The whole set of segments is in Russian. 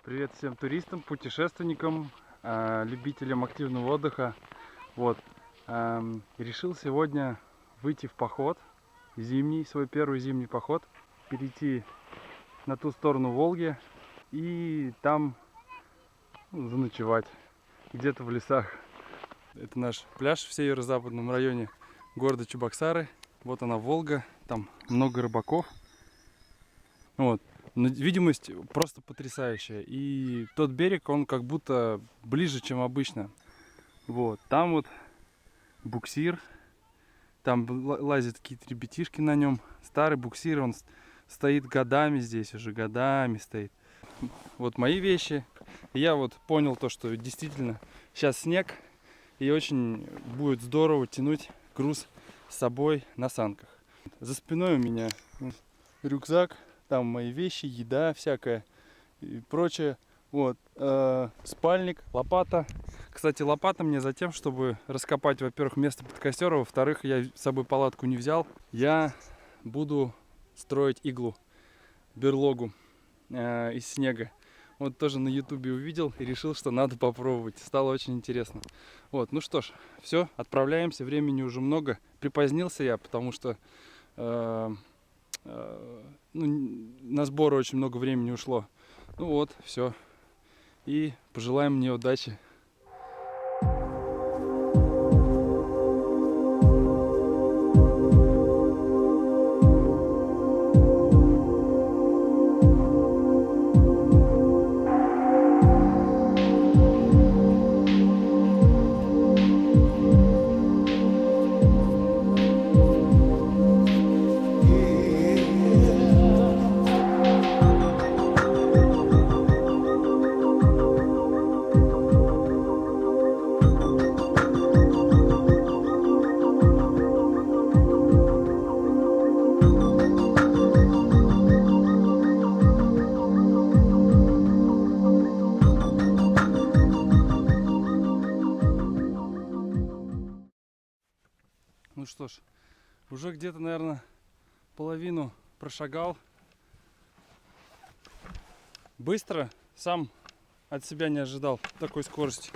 Привет всем туристам, путешественникам, любителям активного отдыха. Вот, решил сегодня выйти в поход, зимний, свой первый зимний поход, перейти на ту сторону Волги и там заночевать, где-то в лесах. Это наш пляж в северо-западном районе города Чебоксары. Вот она, Волга, там много рыбаков. Вот. Но видимость просто потрясающая. И тот берег, он как будто ближе, чем обычно. Вот. Там вот буксир. Там лазят какие-то ребятишки на нем. Старый буксир, он стоит годами здесь, уже годами стоит. Вот мои вещи. Я вот понял то, что действительно сейчас снег. И очень будет здорово тянуть груз с собой на санках. За спиной у меня рюкзак. Там мои вещи, еда всякая и прочее. Вот. Спальник, лопата. Кстати, лопата мне за тем, чтобы раскопать, во-первых, место под костер, а во-вторых, я с собой палатку не взял. Я буду строить иглу, берлогу из снега. Вот тоже на ютубе увидел и решил, что надо попробовать. Стало очень интересно. Вот, ну что ж, все, отправляемся. Времени уже много. Припозднился я, потому что на сборы очень много времени ушло. Ну вот, все. И пожелаем мне удачи. Ну что ж, уже где-то, наверное, половину прошагал. Быстро, сам от себя не ожидал такой скорости.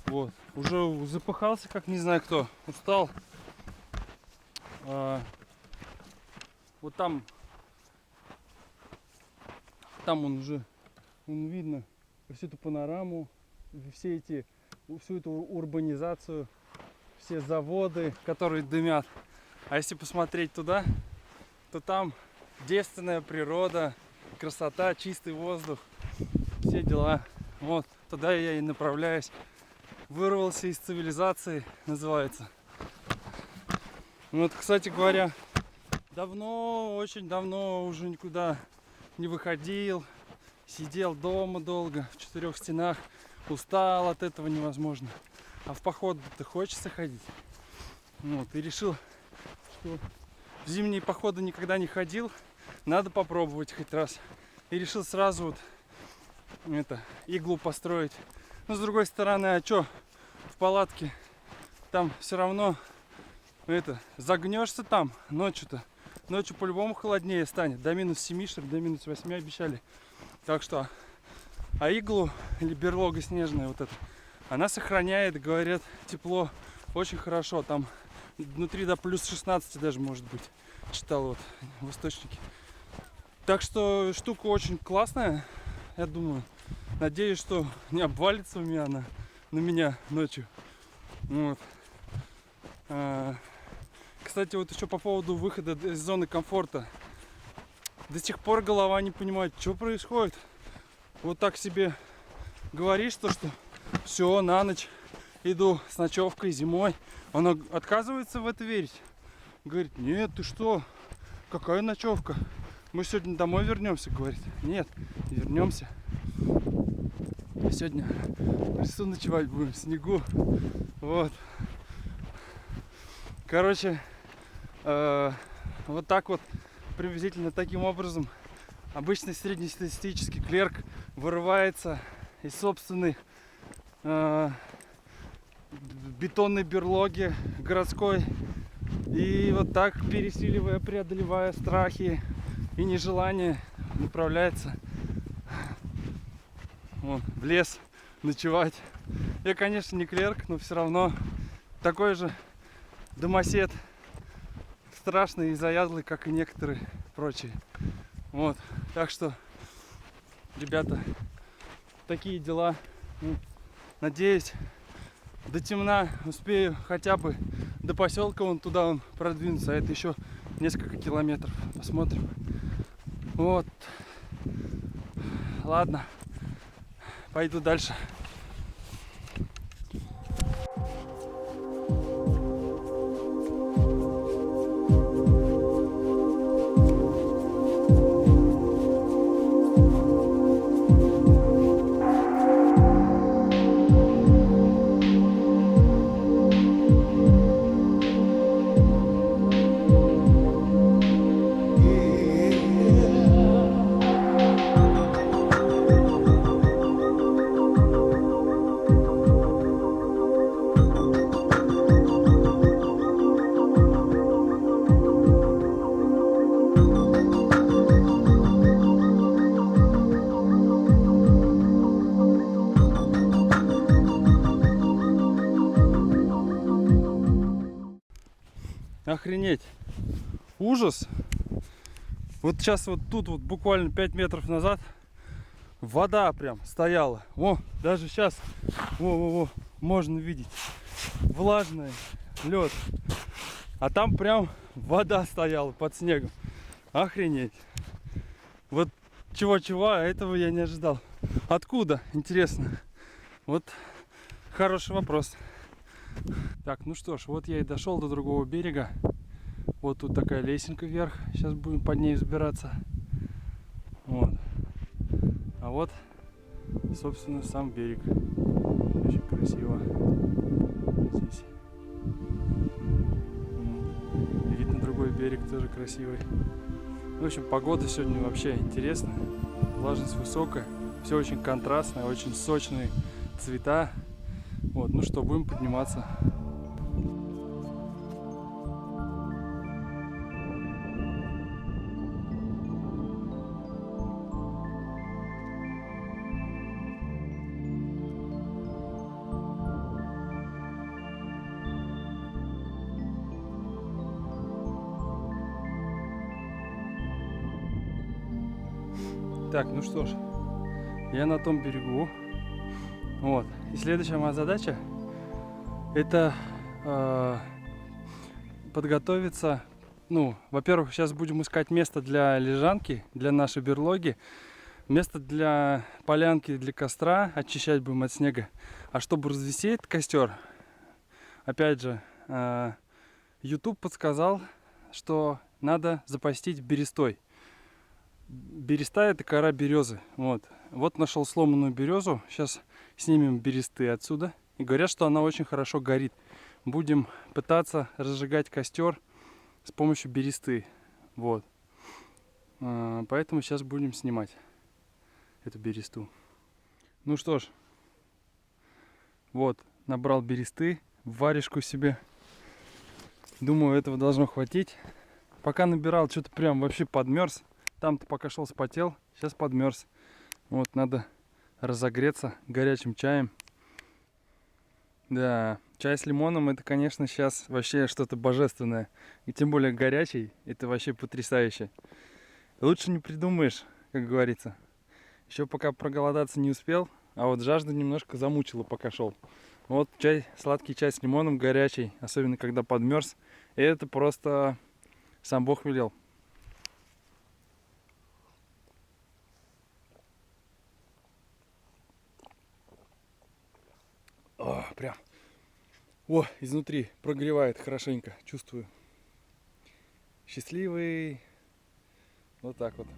Вот, уже запыхался, как не знаю кто, устал. Вот там он уже, видно всю эту панораму, всю эту урбанизацию. Все заводы, которые дымят. А если посмотреть туда, то там девственная природа, красота, чистый воздух, все дела. Вот, туда я и направляюсь. Вырвался из цивилизации, называется. Вот, кстати говоря, давно, очень давно уже никуда не выходил. Сидел дома долго, в четырех стенах. Устал от этого невозможно. А в поход-то хочется ходить. Вот, и решил, что в зимние походы никогда не ходил. Надо попробовать хоть раз. И решил сразу вот иглу построить. Но с другой стороны, а что в палатке? Там все равно загнешься там ночью-то. Ночью по-любому холоднее станет. До минус 7, что ли, до минус 8 обещали. Так что, а иглу или берлога снежная вот эта, она сохраняет, говорят, тепло очень хорошо. Там внутри до плюс 16 даже может быть. Читал вот в источнике. Так что штука очень классная, я думаю. Надеюсь, что не обвалится у меня на меня ночью. Вот. Кстати, вот еще по поводу выхода из зоны комфорта. До сих пор голова не понимает, что происходит. Вот так себе говоришь, что все, на ночь иду с ночевкой зимой. Она отказывается в это верить. Говорит, нет, ты что? Какая ночевка? Мы сегодня домой вернемся, говорит. Нет, не вернемся. Сегодня в лесу ночевать будем, в снегу. Вот. Короче, вот так вот, приблизительно таким образом, обычный среднестатистический клерк вырывается из собственной бетонной берлоги городской и вот так, пересиливая, преодолевая страхи и нежелание, направляется вон, в лес ночевать. Я, конечно, не клерк, но все равно такой же домосед, страшный и заядлый, как и некоторые прочие. Вот, так что, ребята, такие дела. Надеюсь, до темна успею хотя бы до поселка вон туда он продвинуться, а это еще несколько километров. Посмотрим. Вот. Ладно, пойду дальше. Охренеть. Ужас. Вот сейчас вот тут вот буквально 5 метров назад вода прям стояла. О, даже сейчас во, можно видеть. Влажный лед. А там прям вода стояла под снегом. Охренеть. Вот чего-чего, а этого я не ожидал. Откуда? Интересно. Вот хороший вопрос. Так, ну что ж, вот я и дошел до другого берега. Вот тут такая лесенка вверх. Сейчас будем под ней взбираться. Вот. А вот, собственно, сам берег. Очень красиво. Здесь. Вид на другой берег тоже красивый. В общем, погода сегодня вообще интересная. Влажность высокая. Все очень контрастное, очень сочные цвета. Вот, ну что, будем подниматься. Так, ну что ж, я на том берегу. Вот. И следующая моя задача это подготовиться. Ну, во-первых, сейчас будем искать место для лежанки, для нашей берлоги, место для полянки, для костра, очищать будем от снега. А чтобы развести этот костер, опять же, YouTube подсказал, что надо запастить берестой. Береста — это кора березы. Вот нашел сломанную березу. Сейчас снимем бересты отсюда. И говорят, что она очень хорошо горит. Будем пытаться разжигать костер с помощью бересты. Вот. Поэтому сейчас будем снимать эту бересту. Ну что ж. Вот, набрал бересты в варежку себе. Думаю, этого должно хватить. Пока набирал, что-то прям вообще подмерз. Там-то пока шел, спотел, сейчас подмерз. Вот, надо разогреться горячим чаем. Да, чай с лимоном — это, конечно, сейчас вообще что-то божественное. И тем более горячий, это вообще потрясающе. Лучше не придумаешь, как говорится. Еще пока проголодаться не успел, а вот жажда немножко замучила, пока шел. Вот чай, сладкий чай с лимоном, горячий, особенно когда подмерз. И это просто сам Бог велел. О, прям. О, изнутри прогревает хорошенько, чувствую. Счастливый. Вот так вот.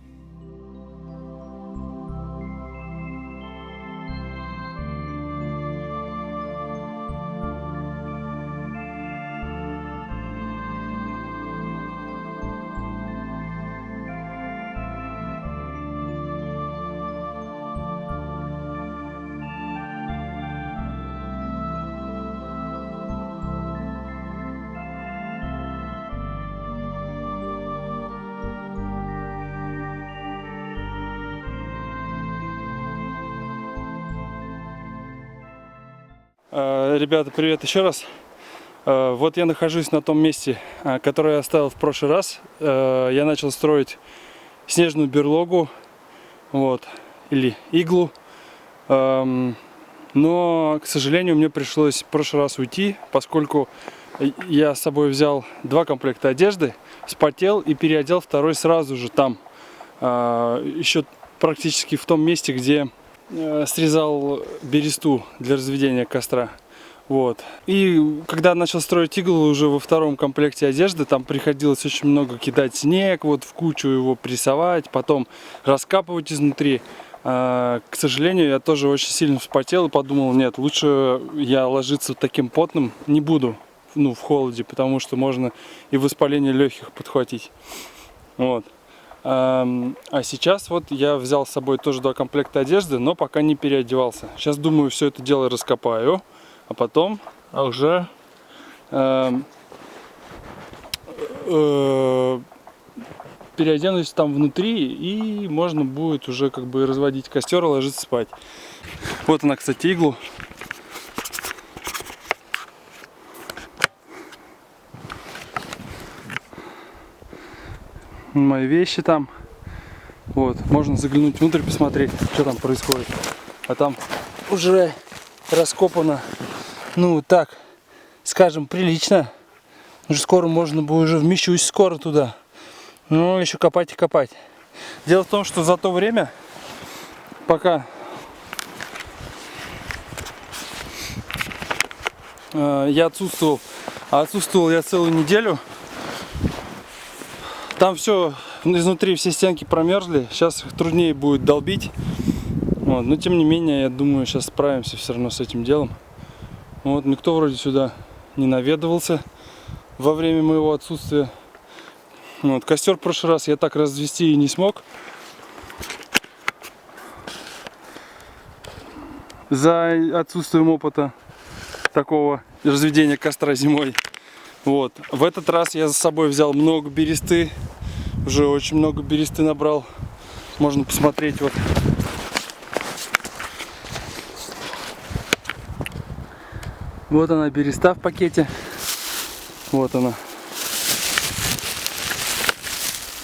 Ребята, привет еще раз. Вот я нахожусь на том месте, которое я оставил в прошлый раз. Я начал строить снежную берлогу, вот, или иглу. Но, к сожалению, мне пришлось в прошлый раз уйти, поскольку я с собой взял 2 комплекта одежды, вспотел и переодел второй сразу же там, еще практически в том месте, где срезал бересту для разведения костра. Вот. И когда начал строить иглу уже во втором комплекте одежды, там приходилось очень много кидать снег, вот в кучу его прессовать, потом раскапывать изнутри. К сожалению, я тоже очень сильно вспотел и подумал, нет, лучше я ложиться таким потным не буду, в холоде, потому что можно и воспаление легких подхватить. Вот. А сейчас вот я взял с собой тоже 2 комплекта одежды, но пока не переодевался. Сейчас думаю, все это дело раскопаю, а потом уже переоденусь там внутри, и можно будет уже как бы разводить костер и ложиться спать. Вот она, кстати, иглу. Мои вещи там. Вот, можно заглянуть внутрь, посмотреть, что там происходит. А там уже раскопано, ну так, скажем, прилично. Уже скоро можно будет, уже вмещусь скоро туда. Ну, еще копать и копать. Дело в том, что за то время, пока я отсутствовал, а отсутствовал я целую неделю, там все изнутри, все стенки промерзли. Сейчас их труднее будет долбить. Вот. Но тем не менее, я думаю, сейчас справимся все равно с этим делом. Вот. Никто вроде сюда не наведывался во время моего отсутствия. Вот. Костер в прошлый раз я так развести и не смог. За отсутствием опыта такого разведения костра зимой. Вот. В этот раз я за собой взял много бересты. Уже очень много бересты набрал. Можно посмотреть вот. Вот она, береста в пакете. Вот она.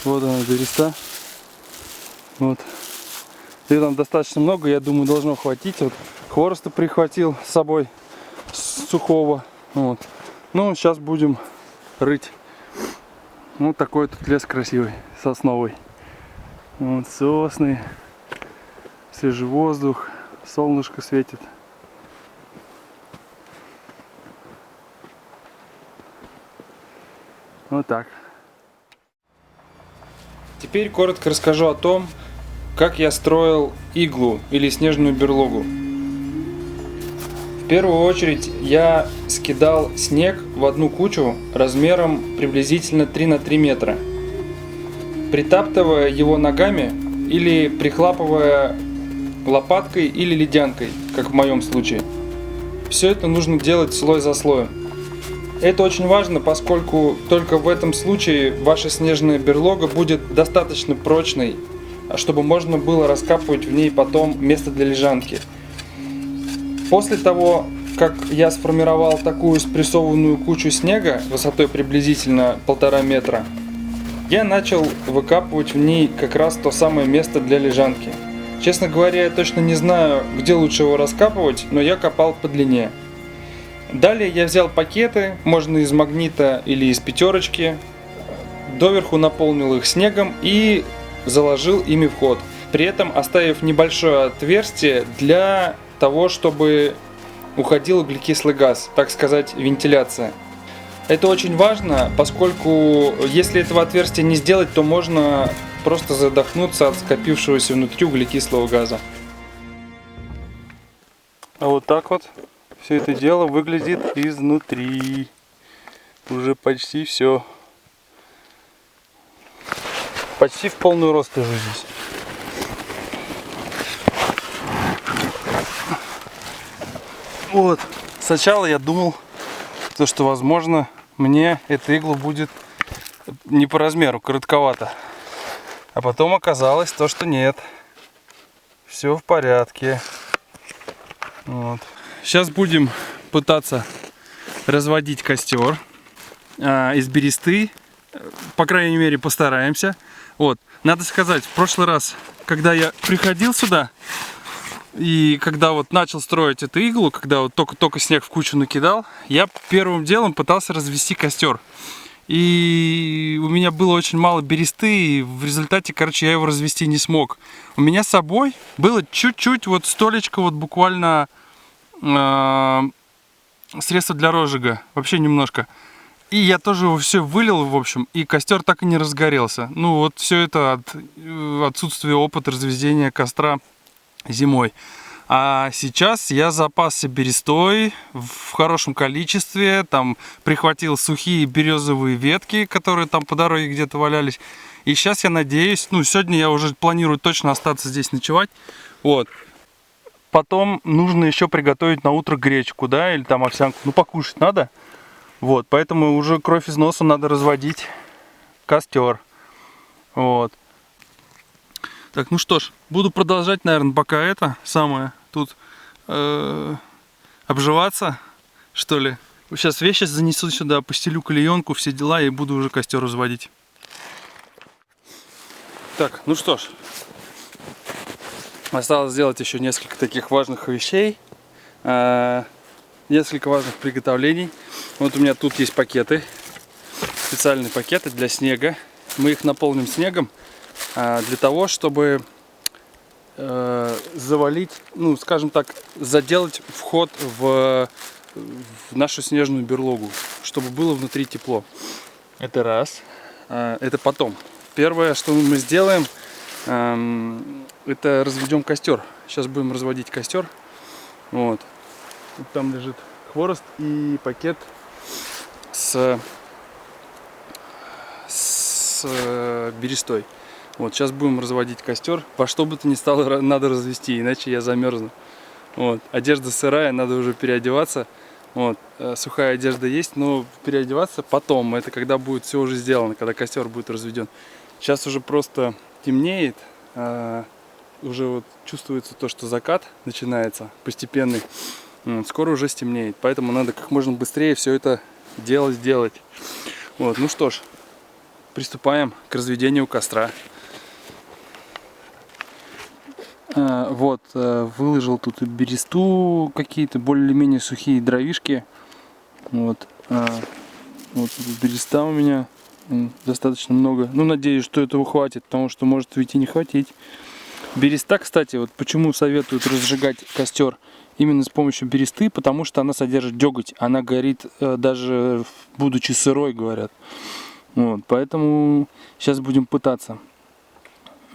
Вот она, береста. Вот. Ее там достаточно много, я думаю, должно хватить. Вот хвороста прихватил с собой сухого. Вот. Ну, сейчас будем рыть. Вот такой тут лес красивый, сосновый. Вот сосны, свежий воздух, солнышко светит. Вот так. Теперь коротко расскажу о том, как я строил иглу или снежную берлогу. В первую очередь я скидал снег в одну кучу размером приблизительно 3 на 3 метра, притаптывая его ногами или прихлапывая лопаткой или ледянкой, как в моем случае. Все это нужно делать слой за слоем. Это очень важно, поскольку только в этом случае ваша снежная берлога будет достаточно прочной, чтобы можно было раскапывать в ней потом место для лежанки. После того, как я сформировал такую спрессованную кучу снега высотой приблизительно 1,5 метра, я начал выкапывать в ней как раз то самое место для лежанки. Честно говоря, я точно не знаю, где лучше его раскапывать, но я копал по длине. Далее я взял пакеты, можно из магнита или из пятерочки, доверху наполнил их снегом и заложил ими вход, при этом оставив небольшое отверстие для того, чтобы уходил углекислый газ, так сказать, вентиляция. Это очень важно, поскольку если этого отверстия не сделать, то можно просто задохнуться от скопившегося внутри углекислого газа. А вот так вот все это дело выглядит изнутри. Уже почти все. Почти в полный рост лежу здесь. Вот. Сначала я думал, что возможно мне эта игла будет не по размеру, коротковато. А потом оказалось то, что нет. Все в порядке. Вот. Сейчас будем пытаться разводить костер из бересты. По крайней мере, постараемся. Вот. Надо сказать, в прошлый раз, когда я приходил сюда, и когда вот начал строить эту иглу, когда вот только снег в кучу накидал, я первым делом пытался развести костер. И у меня было очень мало бересты, и в результате, короче, я его развести не смог. У меня с собой было чуть-чуть вот столечко, вот буквально средство для розжига, вообще немножко. И я тоже его все вылил, в общем, и костер так и не разгорелся. Ну вот все это от отсутствия опыта разведения костра зимой. А сейчас я запасся берестой в хорошем количестве, там прихватил сухие березовые ветки, которые там по дороге где-то валялись. И сейчас я надеюсь, ну сегодня я уже планирую точно остаться здесь ночевать. Вот. Потом нужно еще приготовить на утро гречку, да, или там овсянку. Ну покушать надо. Вот, поэтому уже кровь из носа надо разводить костер. Вот. Так, ну что ж, буду продолжать, наверное, пока это самое тут обживаться, что ли. Сейчас вещи занесу сюда, постелю клеенку, все дела, и буду уже костер разводить. Так, ну что ж, осталось сделать еще несколько таких важных вещей. Несколько важных приготовлений. Вот у меня тут есть пакеты, специальные пакеты для снега. Мы их наполним снегом для того, чтобы завалить, ну, скажем так, заделать вход в нашу снежную берлогу, чтобы было внутри тепло. Это раз. Это потом. Первое, что мы сделаем, это разведем костер. Сейчас будем разводить костер. Вот. Там лежит хворост и пакет с берестой. Вот, сейчас будем разводить костер. Во что бы то ни стало, надо развести, иначе я замерзну. Вот. Одежда сырая, надо уже переодеваться. Вот. Сухая одежда есть, но переодеваться потом. Это когда будет все уже сделано, когда костер будет разведен. Сейчас уже просто темнеет. Уже вот чувствуется то, что закат начинается постепенный. Скоро уже стемнеет, поэтому надо как можно быстрее все это дело сделать. Вот, ну что ж, приступаем к разведению костра. Вот, выложил тут бересту, какие-то более-менее сухие дровишки. Вот, вот береста у меня достаточно много. Ну, надеюсь, что этого хватит, потому что может ведь и не хватить. Береста, кстати, вот почему советуют разжигать костер именно с помощью бересты, потому что она содержит деготь, она горит даже будучи сырой, говорят. Вот, поэтому сейчас будем пытаться.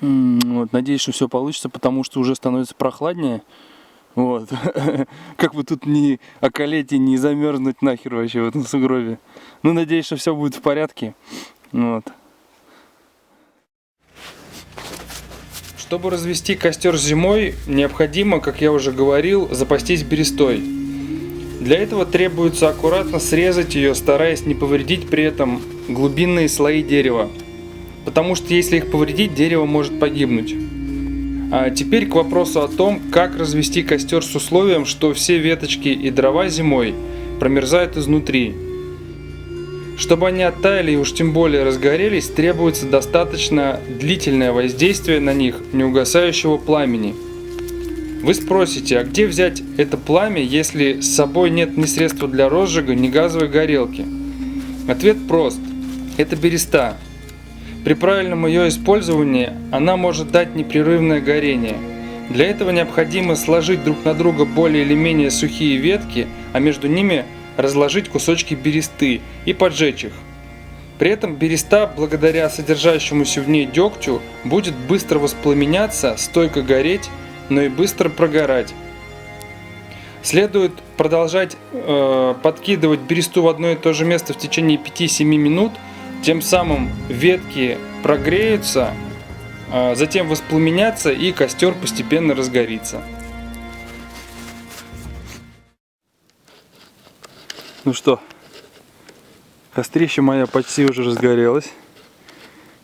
Вот, надеюсь, что все получится, потому что уже становится прохладнее. Вот. Как бы тут не околеть и не замерзнуть нахер вообще в этом сугробе. Ну, надеюсь, что все будет в порядке. Вот. Чтобы развести костер зимой, необходимо, как я уже говорил, запастись берестой. Для этого требуется аккуратно срезать ее, стараясь не повредить при этом глубинные слои дерева. Потому что если их повредить, дерево может погибнуть. А теперь к вопросу о том, как развести костер с условием, что все веточки и дрова зимой промерзают изнутри. Чтобы они оттаяли и уж тем более разгорелись, требуется достаточно длительное воздействие на них неугасающего пламени. Вы спросите, а где взять это пламя, если с собой нет ни средства для розжига, ни газовой горелки? Ответ прост. Это береста. При правильном ее использовании она может дать непрерывное горение. Для этого необходимо сложить друг на друга более или менее сухие ветки, а между ними разложить кусочки бересты и поджечь их. При этом береста, благодаря содержащемуся в ней дегтю, будет быстро воспламеняться, стойко гореть, но и быстро прогорать. Следует продолжать подкидывать бересту в одно и то же место в течение 5-7 минут, тем самым ветки прогреются, затем воспламенятся и костер постепенно разгорится. Ну что, кострище моя почти уже разгорелась.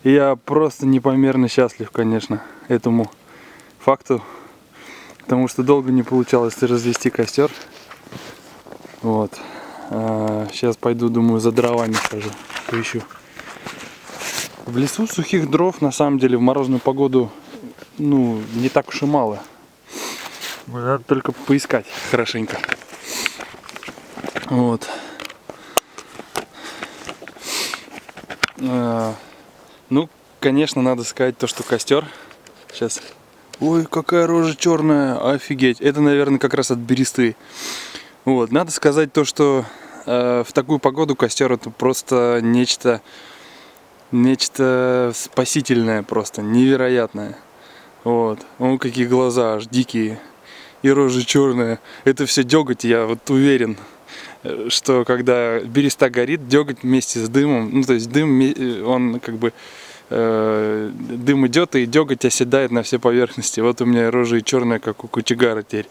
И я просто непомерно счастлив, конечно, этому факту. Потому что долго не получалось развести костер. Вот. Сейчас пойду, думаю, за дровами схожу, поищу. В лесу сухих дров, на самом деле, в морозную погоду, ну, не так уж и мало. Надо только поискать хорошенько. Вот. Ну, конечно, надо сказать то, что костер. Сейчас. Ой, какая рожа черная, офигеть. Это, наверное, как раз от бересты. Вот. Надо сказать то, что в такую погоду костер это просто нечто спасительное, просто невероятное. Вот. О, какие глаза аж дикие. И рожа черная. Это все деготь, я вот уверен, что когда береста горит, деготь вместе с дымом, ну то есть дым, он как бы дым идет и деготь оседает на все поверхности. Вот у меня рожа и черная, как у кочегара теперь.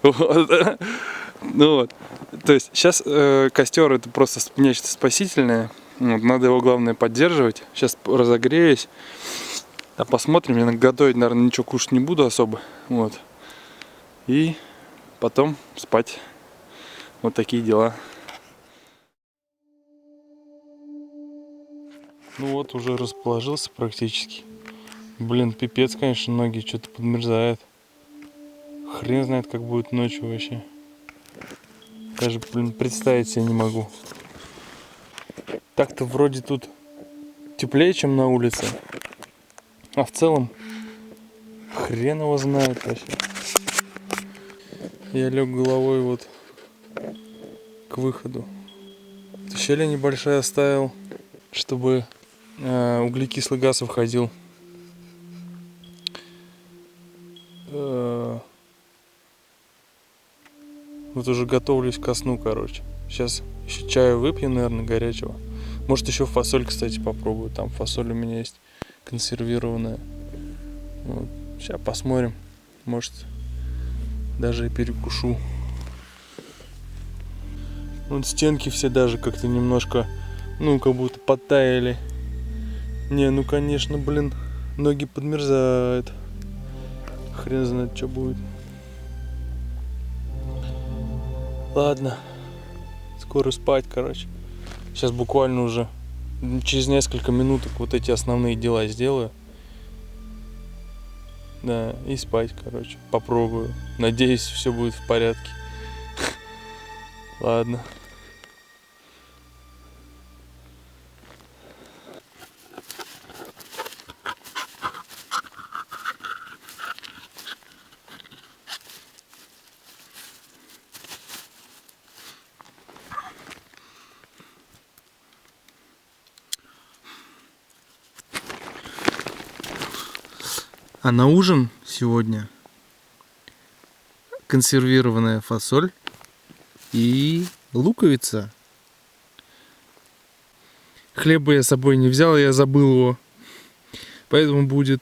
Вот. Ну вот. То есть сейчас костер это просто нечто спасительное. Вот, надо его главное поддерживать. Сейчас разогреюсь. А посмотрим. Я готовить, наверное, ничего кушать не буду особо. Вот. И потом спать. Вот такие дела. Ну вот, уже расположился практически. Блин, пипец, конечно, ноги что-то подмерзают. Хрен знает, как будет ночью вообще. Даже, блин, представить себе не могу. Так-то вроде тут теплее, чем на улице. А в целом, хрен его знает вообще. Я лег головой вот к выходу. Щель небольшая оставил, чтобы углекислый газ выходил. Вот уже готовлюсь ко сну, короче. Сейчас еще чаю выпью, наверное, горячего. Может, еще фасоль, кстати, попробую. Там фасоль у меня есть консервированная. Вот. Сейчас посмотрим. Может, даже и перекушу. Вот стенки все даже как-то немножко, ну, как будто подтаяли. Не, ну, конечно, блин, ноги подмерзают. Хрен знает, что будет. Ладно, скоро спать, короче. Сейчас буквально уже через несколько минуток вот эти основные дела сделаю. Да, и спать, короче. Попробую. Надеюсь, все будет в порядке. Ладно. А на ужин сегодня консервированная фасоль и луковица. Хлеба я с собой не взял, я забыл его. Поэтому будет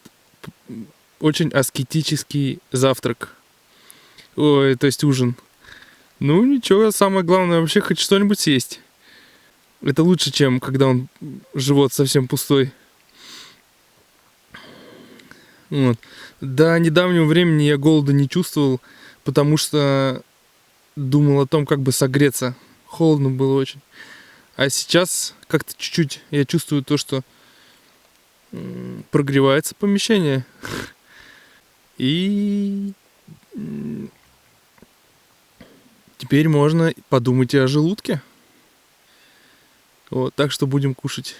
очень аскетический завтрак. Ой, то есть ужин. Ну ничего, самое главное вообще хоть что-нибудь съесть. Это лучше, чем когда живот совсем пустой. Вот. До недавнего времени я голода не чувствовал, потому что думал о том, как бы согреться. Холодно было очень. А сейчас как-то чуть-чуть я чувствую то, что прогревается помещение. И теперь можно подумать и о желудке. Вот, так что будем кушать.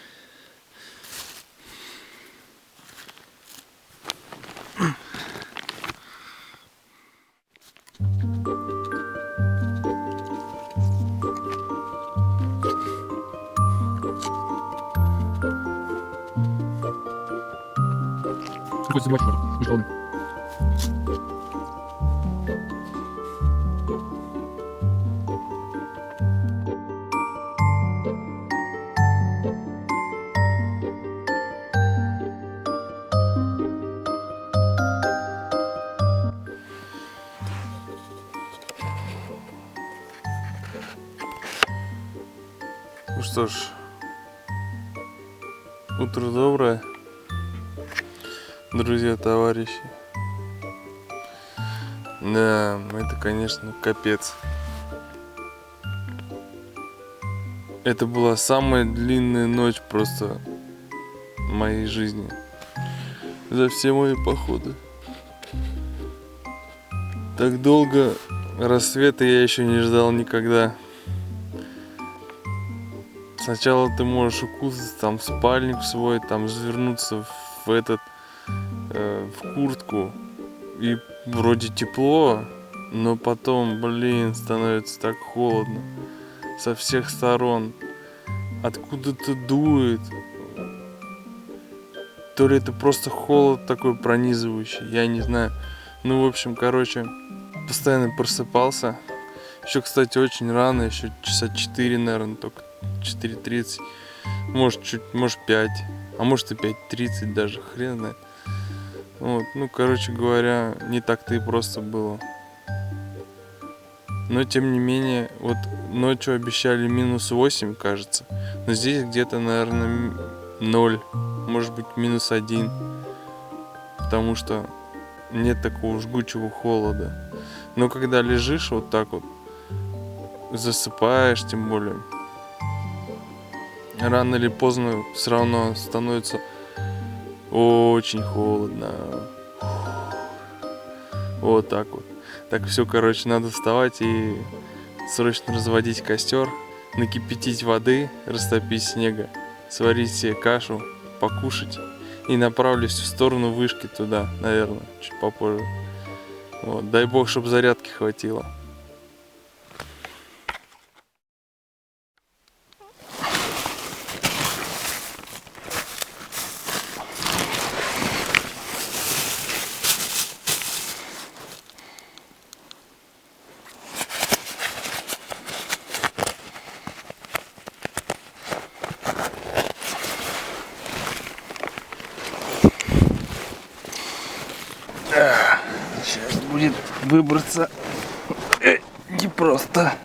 Какой собач можно? Не холодно. Ну что ж, утро доброе, друзья, товарищи. Да, это, конечно, капец. Это была самая длинная ночь просто в моей жизни. За все мои походы. Так долго рассвета я еще не ждал никогда. Сначала ты можешь укутаться там в спальник свой, там завернуться в этот, в куртку. И вроде тепло, но потом, блин, становится так холодно. Со всех сторон. Откуда-то дует. То ли это просто холод такой пронизывающий, я не знаю. Ну, в общем, короче, постоянно просыпался. Еще, кстати, очень рано, еще часа 4, наверное, только 4:30. Может, чуть, может 5, а может и 5:30 даже, хрен знает. Вот, ну, короче говоря, не так-то и просто было. Но, тем не менее, вот ночью обещали -8, кажется. Но здесь где-то, наверное, 0, может быть, -1. Потому что нет такого жгучего холода. Но когда лежишь вот так вот, засыпаешь, тем более, рано или поздно все равно становится очень холодно. Вот так вот. Так, все, короче, надо вставать и срочно разводить костер, накипятить воды, растопить снега, сварить себе кашу, покушать. И направлюсь в сторону вышки туда, наверное, чуть попозже. Вот. Дай бог, чтобы зарядки хватило. Сейчас будет выбраться непросто.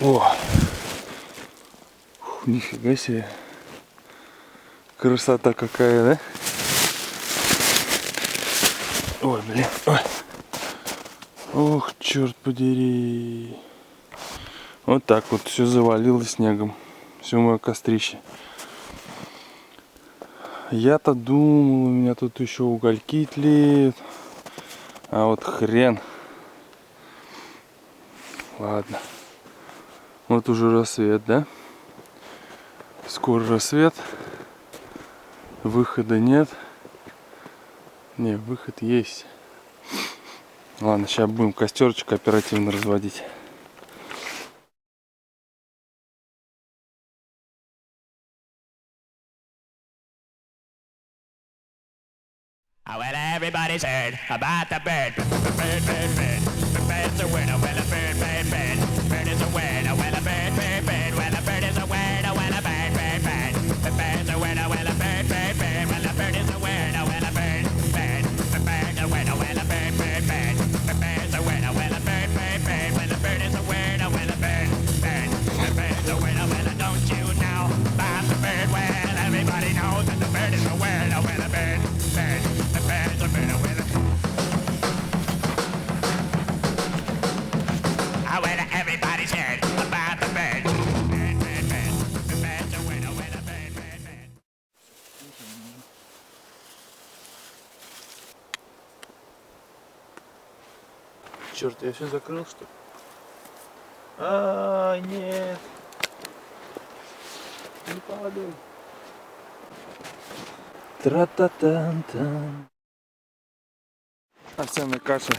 О! Фу, нифига себе. Красота какая, да? Ой, блин. Ой. Ох, черт подери. Вот так вот все завалило снегом. Все мое кострище. Я-то думал, у меня тут еще угольки тлеют. А вот хрен. Ладно. Вот уже рассвет, да? Скоро рассвет. Выхода нет. Не, выход есть. Ладно, сейчас будем костерчик оперативно разводить. Well, everybody's heard about the bird. Bird, bird, bird. The bird's a winner. Well, a bird, bird, bird. Bird is a winner. Well, a bird, bird, bird. Well, a bird is a winner. Well, a bird, bird, bird. The bird's a winner. Well, a bird, bird, bird. Well, a bird is a winner. Well, a bird, bird. The bird's a winner. Well, a bird, bird, bird. The bird's a winner. Well, a bird, bird, bird. Well, a bird is a winner. Well, a bird, bird. The bird's a winner. Well, don't you know about the bird? Well, everybody knows that the bird is a winner. Well, a bird, bird. The bird's a winner. Well, everybody's heard about the bird. Bird, bird, bird. The bird's a winner. Well, a bird, bird, bird. Черт, я все закрыл, что ли? А, нет. Не падай. Тра-та-тан-тан. Овсяная каша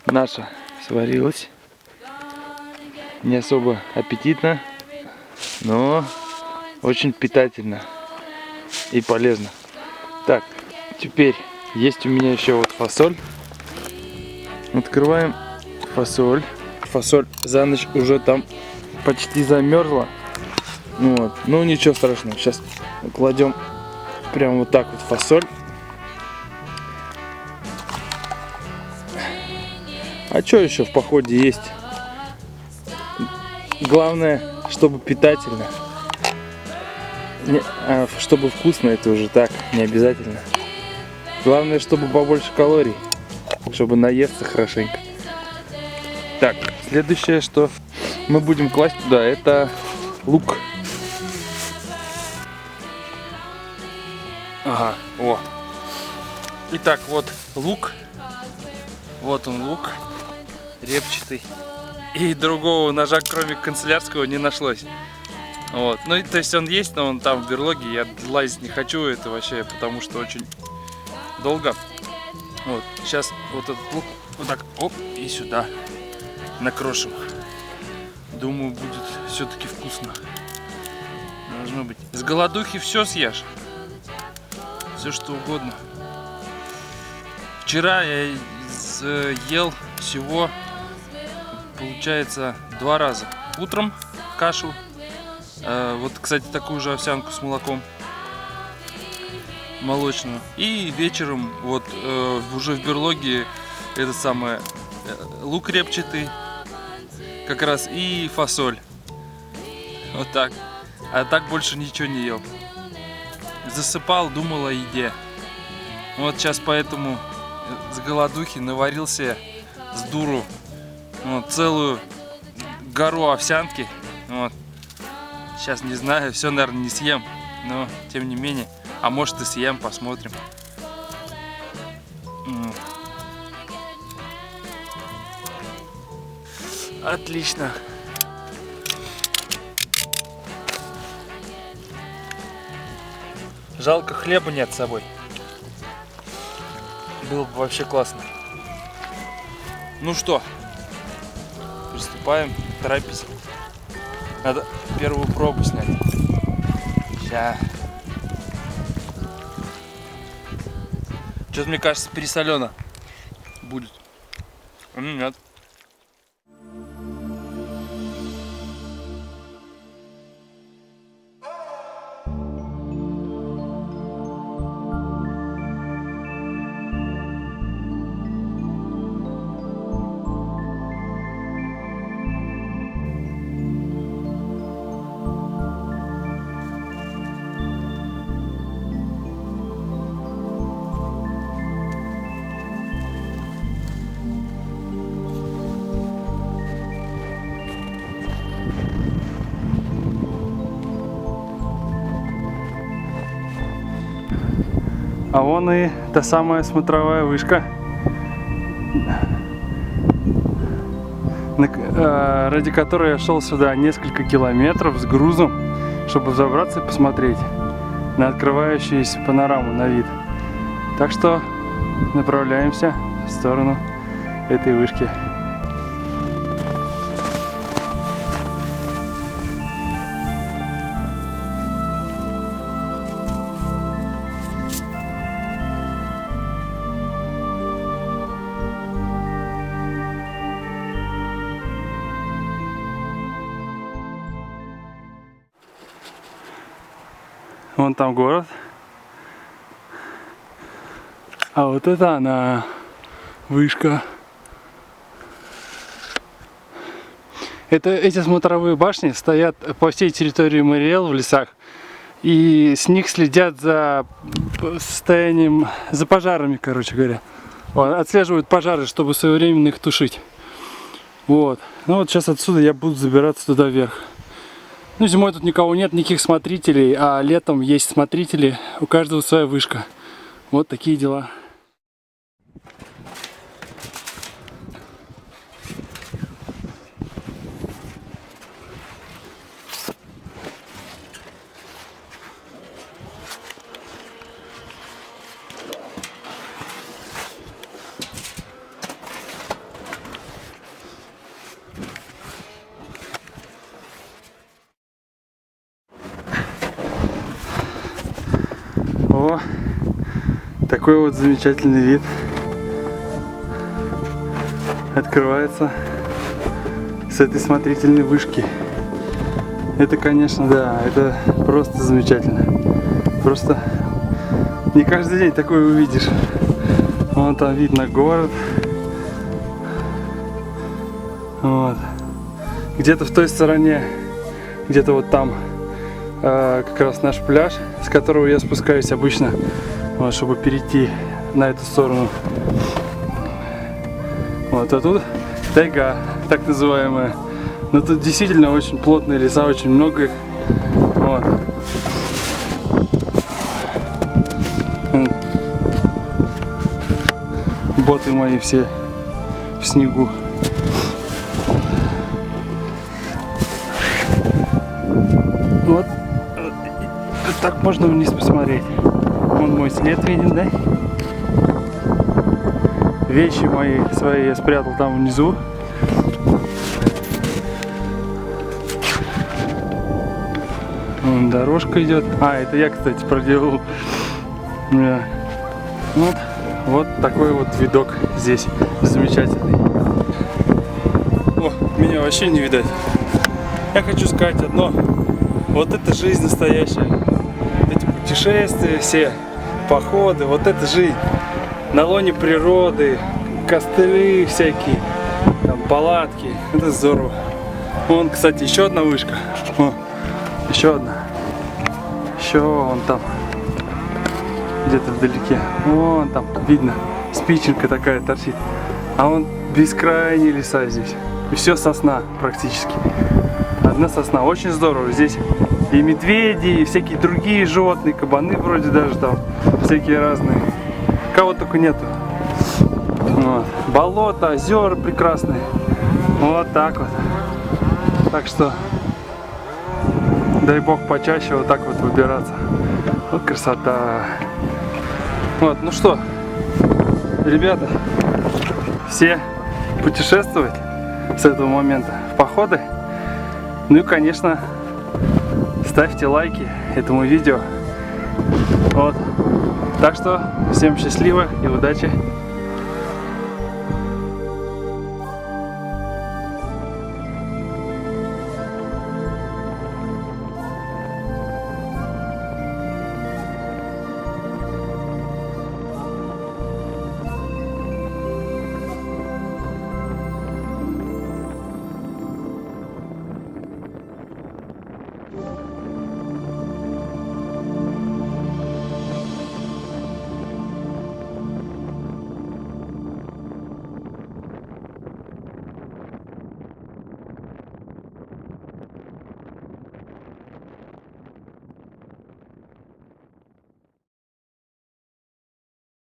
наша сварилась. Не особо аппетитно, но очень питательно и полезно. Так, теперь есть у меня еще вот фасоль. Открываем фасоль. Фасоль за ночь уже там почти замерзла. Вот. Ну ничего страшного. Сейчас кладем прям вот так вот фасоль. А что еще в походе есть? Главное, чтобы питательно. Чтобы вкусно, это уже так, не обязательно. Главное, чтобы побольше калорий. Чтобы наесться хорошенько. Так, следующее, что мы будем класть туда, это лук. Ага, о. Итак, вот лук. Вот он лук. Репчатый. И другого ножа, кроме канцелярского, не нашлось. Вот. Ну, то есть он есть, но он там в берлоге. Я лазить не хочу это вообще, потому что очень долго. Вот. Сейчас вот этот лук вот так, оп, и сюда накрошим. Думаю, будет все-таки вкусно. Должно быть. С голодухи все съешь. Все что угодно. Вчера я ел всего, получается, 2 раза. Утром кашу. Вот, кстати, такую же овсянку с молоком молочную. И вечером вот уже в берлоге этот самый лук репчатый, как раз, и фасоль. Вот так. А так больше ничего не ел. Засыпал, думал о еде. Вот сейчас поэтому с голодухи наварился с дуру вот, целую гору овсянки. Вот. Сейчас не знаю, все, наверное, не съем, но тем не менее. А может и съем, посмотрим. Отлично. Жалко, хлеба нет с собой. Было бы вообще классно. Ну что, приступаем к трапезе. Надо первую пробу снять. Сейчас. Что-то, мне кажется, пересолено будет. Нет. А вон и та самая смотровая вышка, ради которой я шел сюда несколько километров с грузом, чтобы забраться и посмотреть на открывающуюся панораму на вид. Так что направляемся в сторону этой вышки. Вон там город. А вот это она, вышка. Эти смотровые башни стоят по всей территории Мариэл в лесах. И с них следят за состоянием, за пожарами, короче говоря. Отслеживают пожары, чтобы своевременно их тушить. Вот. Ну вот сейчас отсюда я буду забираться туда вверх. Ну, зимой тут никого нет, никаких смотрителей, а летом есть смотрители, у каждого своя вышка. Вот такие дела. О, такой вот замечательный вид открывается с этой смотрительной вышки. Это, конечно, да, это просто замечательно. Просто не каждый день такое увидишь. Вон там видно город. Вот. Где-то в той стороне, где-то вот там как раз наш пляж, с которого я спускаюсь обычно, вот, чтобы перейти на эту сторону. Вот, а тут тайга. так называемая. Но тут действительно очень плотные леса, очень много их. Вот. Боты мои все в снегу. Вот так можно вниз посмотреть. Вон мой след виден, да? Вещи мои свои я спрятал там внизу. Вон дорожка идет. А, это я, кстати, проделал. Да. Вот такой вот видок здесь замечательный. О, меня вообще не видать. Я хочу сказать одно. Вот это жизнь настоящая. Эти путешествия все, походы, вот это жизнь. На лоне природы, костыли всякие, там, палатки. Это здорово. Вон, кстати, еще одна вышка. О, еще одна. Еще вон там. Где-то вдалеке. Вон там, видно. Спиченка такая торчит. А вон бескрайние леса здесь. И все сосна практически. Одна сосна. Очень здорово. Здесь и медведи, и всякие другие животные, кабаны вроде даже там, всякие разные. Кого только нету. Вот. Болото, озера прекрасные. Вот так вот. Так что дай бог почаще вот так вот выбираться. Вот красота. Вот, ну что, ребята, все путешествовать с этого момента в походы. Ну и, конечно, ставьте лайки этому видео. Вот. Так что всем счастливо и удачи.